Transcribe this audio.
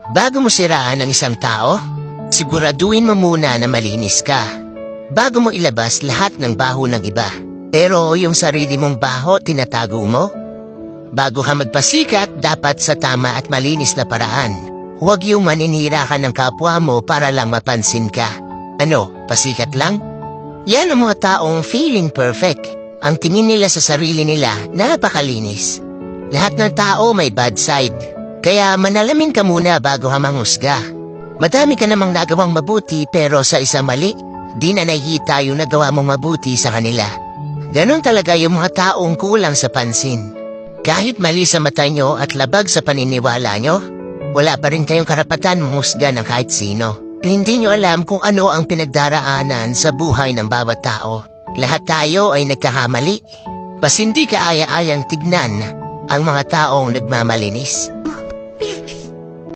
Bago mo siraan ang isang tao, siguraduhin mo muna na malinis ka. Bago mo ilabas lahat ng baho ng iba. Pero yung sarili mong baho, tinatago mo? Bago ka magpasikat, dapat sa tama at malinis na paraan. Huwag yung maninira ka ng kapwa mo para lang mapansin ka. Ano, pasikat lang? Yan ang mga taong feeling perfect. Ang tingin nila sa sarili nila, napakalinis. Lahat ng tao may bad side. Kaya manalamin ka muna bago ka manghusga. Madami ka namang nagawang mabuti pero sa isang mali, di na nakikita yung nagawa mong mabuti sa kanila. Ganon talaga yung mga taong kulang sa pansin. Kahit mali sa mata nyo at labag sa paniniwala nyo, wala pa rin kayong karapatan manghusga ng kahit sino. Hindi nyo alam kung ano ang pinagdaraanan sa buhay ng bawat tao. Lahat tayo ay nagkakamali. Pas hindi ka aya-ayang tignan ang mga taong nagmamalinis.